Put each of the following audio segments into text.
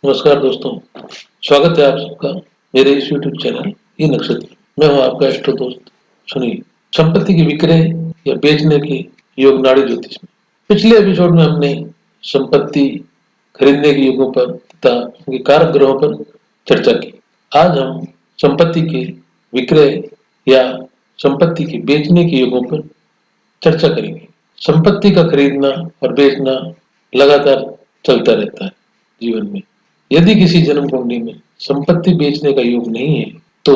नमस्कार दोस्तों, स्वागत है आप सबका मेरे इस यूट्यूब चैनल ये नक्षत्र। मैं हूं आपका इष्ट दोस्त सुनील। संपत्ति की विक्रय या बेचने के योग नाड़ी ज्योतिष में पिछले एपिसोड में हमने संपत्ति खरीदने के योगों पर तथा उनके कारक ग्रहों पर चर्चा की। आज हम संपत्ति के विक्रय या संपत्ति के बेचने के योगों पर चर्चा करेंगे। संपत्ति का खरीदना और बेचना लगातार चलता रहता है जीवन में। यदि किसी जन्म कुंडली में संपत्ति बेचने का योग नहीं है तो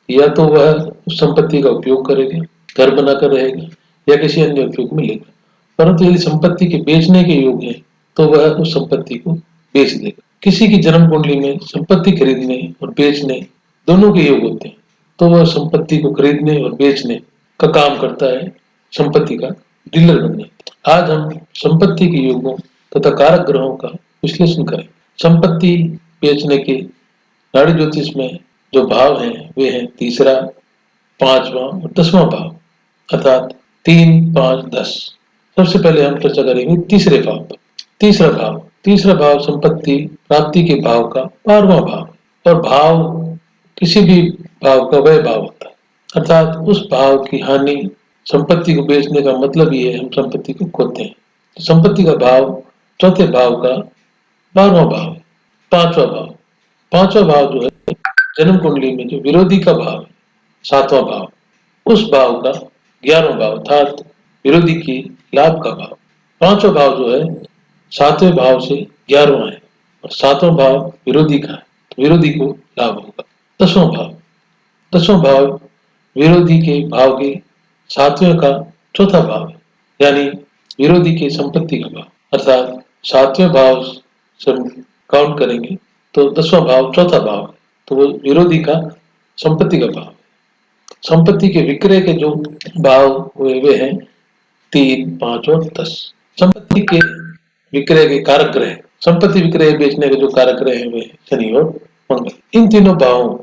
या तो वह उस संपत्ति का उपयोग करेगा, घर बनाकर रहेगा या किसी अन्य उपयोग में लेगा। परंतु यदि संपत्ति के बेचने के योग है तो वह उस संपत्ति को बेच देगा। किसी की जन्म कुंडली में संपत्ति खरीदने और बेचने दोनों के योग होते हैं तो वह संपत्ति को खरीदने और बेचने का काम करता है, संपत्ति का डीलर बन जाता है। आज हम संपत्ति के योगों तथा कारक ग्रहों का विश्लेषण करें। संपत्ति बेचने के नाड़ी ज्योतिष में जो भाव हैं वे हैं तीसरा, पांचवा और 10वां भाव, अर्थात 3, 5, 10। सबसे पहले हम चर्चा करेंगे तीसरे भाव पर। तीसरा भाव संपत्ति प्राप्ति के भाव का 12वां भाव और भाव किसी भी भाव का वह भाव होता है, अर्थात उस भाव की हानि। संपत्ति को बेचने का मतलब ये है हम संपत्ति को खोते हैं। तो संपत्ति का भाव चौथे भाव का 12वां भाव है। पांचवा भाव जो है जन्म कुंडली में जो विरोधी का भाव है, 7वां भाव, उस भाव का 11वां भाव अर्थात विरोधी की लाभ का भाव। पांचवा भाव जो है 7वें भाव से 11वां है और 7वां भाव विरोधी का है, तो विरोधी को लाभ होगा। 10वां भाव विरोधी के भाव के 7वें का चौथा भाव है, यानी विरोधी के संपत्ति का भाव, अर्थात 7वें भाव से काउंट करेंगे तो 10वां भाव चौथा भाव है, तो वो विरोधी का संपत्ति का भाव है। संपत्ति के विक्रय के जो भाव हुए वे हैं 3, 5 और 10। संपत्ति के विक्रय के कारक ग्रह, संपत्ति विक्रय बेचने के जो कारक ग्रह हैं वे शनि और मंगल। इन तीनों भावों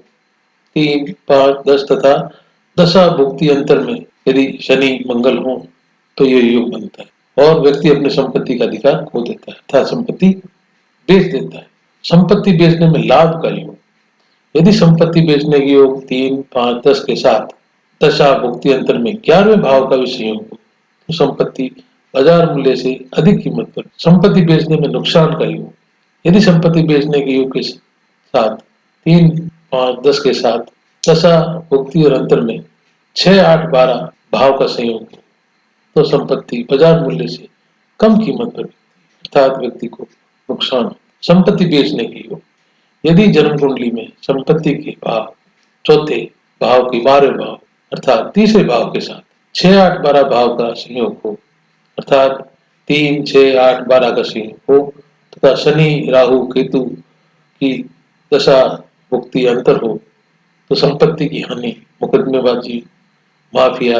3, 5, 10 तथा दशा भुक्ति अंतर में यदि शनि मंगल हो तो ये योग बनता है और व्यक्ति अपने संपत्ति का अधिकार खो देता है अर्थात संपत्ति बेच देता है। संपत्ति बेचने में लाभ का योग, यदि संपत्ति बेचने की योग 3, 5, 10 के साथ दशा भुक्ति अंतर में 11वें भाव का भी संयोग हो तो संपत्ति बाजार मूल्य से अधिक कीमत पर। संपत्ति बेचने में नुकसान का योग, यदि संपत्ति बेचने के योग के साथ 3, 5, 10 के साथ दशा भुक्ति और अंतर में 6, 8, 12 भाव का संयोग हो तो संपत्ति बाजार मूल्य से कम कीमत पर अर्थात व्यक्ति को नुकसान। संपत्ति बेचने की योग, यदि जन्म कुंडली में संपत्ति के भाव चौथे भाव के 12वें भाव अर्थात तीसरे भाव के साथ 6, 8, 12 भाव का संयोग हो अर्थात 3, 6, 8, 12 का संयोग हो तथा शनि राहु केतु की दशा भुक्ति अंतर हो तो संपत्ति की हानि मुकदमेबाजी, माफिया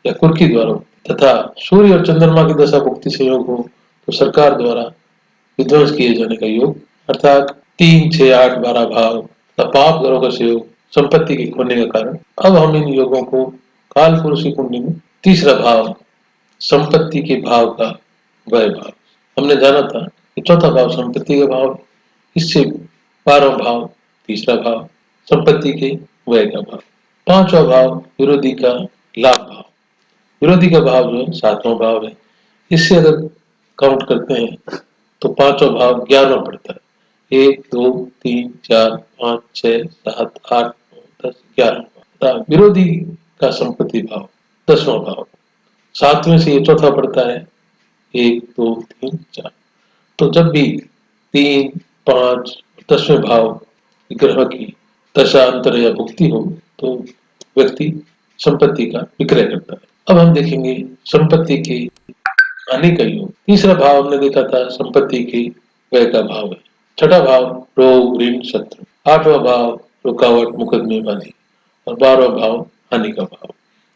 या कुर्की द्वारा तथा सूर्य और चंद्रमा की दशा भुक्ति संयोग हो तो सरकार द्वारा विध्वंस किए जाने का योग, अर्थात 3, 6, 8, 12 भाव तथा पाप ग्रहों का संयोग संपत्ति के खोने का कारण। अब हम इन योगों को काल पुरुष की कुंडली में तीसरा भाव संपत्ति के भाव का वह भाव, हमने जाना था कि चौथा भाव संपत्ति का भाव, इससे 12वां भाव तीसरा भाव संपत्ति के व्यय का भाव। 5वां भाव विरोधी का लाभ भाव, विरोधी का भाव जो है 7वां भाव है। इससे अगर काउंट करते हैं तो 5वां भाव 11वां पड़ता है। 1, 2, 3, 4, 5, 6, 7, 8, 9, 10, 11 विरोधी का संपत्ति भाव 10वां भाव, 7वें से ये चौथा पड़ता है 1, 2, 3, 4। तो जब भी 3, 5, 10वें भाव ग्रह की दशा अंतर या भुक्ति हो तो व्यक्ति संपत्ति का विक्रय करता है। अब हम देखेंगे संपत्ति की हानि का योग। तीसरा भाव हमने देखा था संपत्ति की व्यय का भाव है। छठा भाव रोग ऋण शत्रु, 8वां भाव रुकावट मुकदमेबाजी और 12वां भाव हानि का भाव।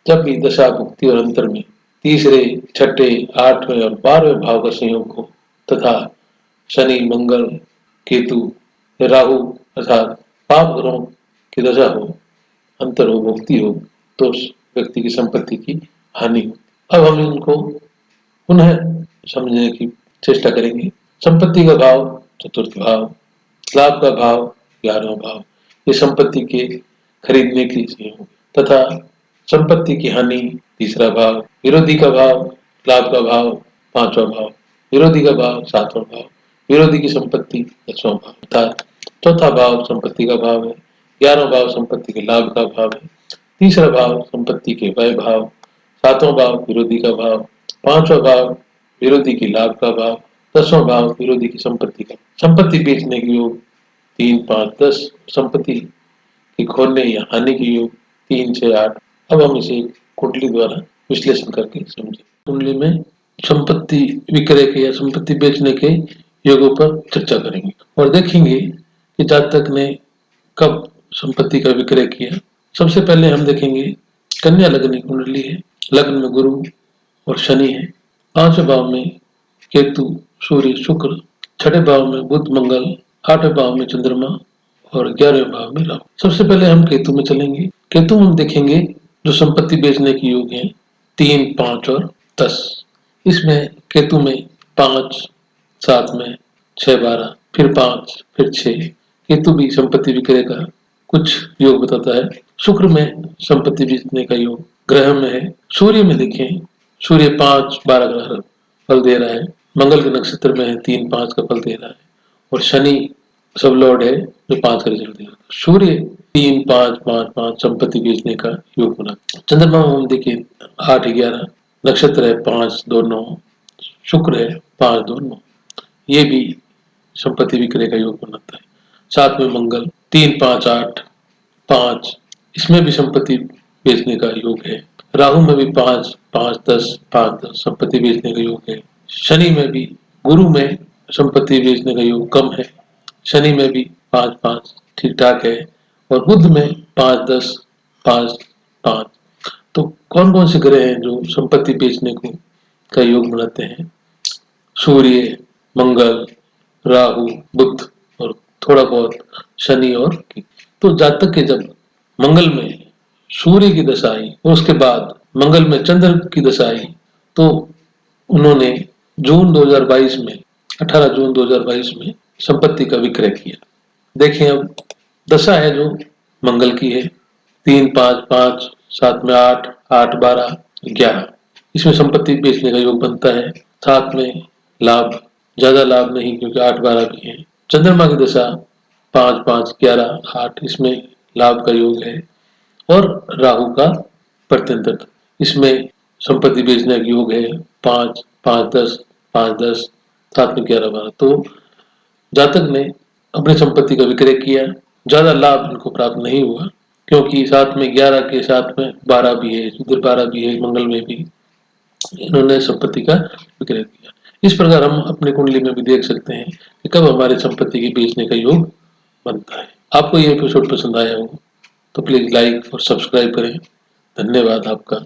जब भी दशा भुक्ति और अंतर में तीसरे, छठे, 8वें और 12वें भाव का संयोग हो तथा शनि मंगल केतु राहु अर्थात पाप ग्रहों की दशा हो, अंतर हो, भुक्ति हो तो व्यक्ति की संपत्ति की हानि हो। अब हम इनको पुनः समझने की चेष्टा करेंगे। संपत्ति का भाव चतुर्थ भाव, लाभ का भाव 11वां भाव, ये संपत्ति के खरीदने की योग, तथा संपत्ति की हानि 3रा भाव, विरोधी का भाव, लाभ का भाव 5वां भाव, विरोधी का भाव 7वां भाव, विरोधी की संपत्ति 10वां भाव, अर्थात चौथा भाव संपत्ति का भाव है, 11वां भाव संपत्ति के लाभ का भाव है, 3रा भाव संपत्ति के व्यय भाव, 7वां भाव विरोधी का भाव, 5वां भाव विरोधी की लाभ का भाव, 10वां भाव विरोधी की संपत्ति का। संपत्ति बेचने की योग 3, 5, 10, संपत्ति की खोने या हानि की योग 3, 6, 8। अब हम इसे कुंडली द्वारा विश्लेषण करके समझे। कुंडली में संपत्ति विक्रय के या संपत्ति बेचने के योगों पर चर्चा करेंगे और देखेंगे कि जातक ने कब संपत्ति का विक्रय किया। सबसे पहले हम देखेंगे कन्या लग्न की कुंडली है, लग्न में गुरु और शनि है, 5वें भाव में केतु, सूर्य, शुक्र, 6ठे भाव में बुध, मंगल, 8वें भाव में चंद्रमा और 11वें भाव में राहु। सबसे पहले हम केतु में चलेंगे। केतु में हम देखेंगे जो संपत्ति बेचने की योग है 3, 5 और 10। इसमें केतु में 5, 7 में 6, 12, फिर 5, फिर 6। केतु भी संपत्ति विक्रय का कुछ योग बताता है। शुक्र में संपत्ति बेचने का योग ग्रह में है। सूर्य में देखें, सूर्य 5, 12 ग्रह फल दे रहा है, मंगल के नक्षत्र में है, 3, 5 का फल दे रहा है और शनि सब लॉर्ड है जो 5 का रिजल्ट देगा। सूर्य 3, 5, 5, 5 संपत्ति बेचने का योग बना। चंद्रमा में हम देखिए 8, 11, नक्षत्र है 5, 2, 9, शुक्र है 5, 2, 9, ये भी संपत्ति विक्रय का योग बनाता है। साथ में मंगल 3, 5, 8, 5, इसमें भी संपत्ति बेचने का योग है। राहु में भी 5, 5, 10, 5, 10 संपत्ति बेचने का योग है। शनि में भी, गुरु में संपत्ति बेचने का योग कम है, शनि में भी 5, 5 ठीक ठाक है और बुध में 5, 10, 5, 5। तो कौन कौन से ग्रह हैं जो संपत्ति बेचने को का योग बनाते हैं? सूर्य, मंगल, राहु, बुध और थोड़ा बहुत शनि और तो जातक के जब मंगल में सूर्य की दशा आई और उसके बाद मंगल में चंद्र की दशा आई तो उन्होंने जून 2022 में 18 जून 2022 में संपत्ति का विक्रय किया। देखें अब दशा है जो मंगल की है, 3, 5, 5, 7 में 8, 8, 12, 11, इसमें संपत्ति बेचने का योग बनता है। साथ में लाभ, ज्यादा लाभ नहीं क्योंकि 8, 12 भी है। चंद्रमा की दशा 5, 5, 11, 8, इसमें लाभ का योग है और राहु का प्रत्यंतर, इसमें संपत्ति बेचने का योग है 5, 5, 10, 5, 10, 7 में 11, 12। तो जातक ने अपनी संपत्ति का विक्रय किया, ज्यादा लाभ इनको प्राप्त नहीं हुआ क्योंकि साथ में 11 के साथ में 12 भी है, इधर 12 भी है, मंगल में भी इन्होंने संपत्ति का विक्रय किया। इस प्रकार हम अपनी कुंडली में भी देख सकते हैं कि कब हमारे संपत्ति के बेचने का योग बनता है। आपको ये एपिसोड पसंद आया हो तो प्लीज लाइक और सब्सक्राइब करें। धन्यवाद आपका।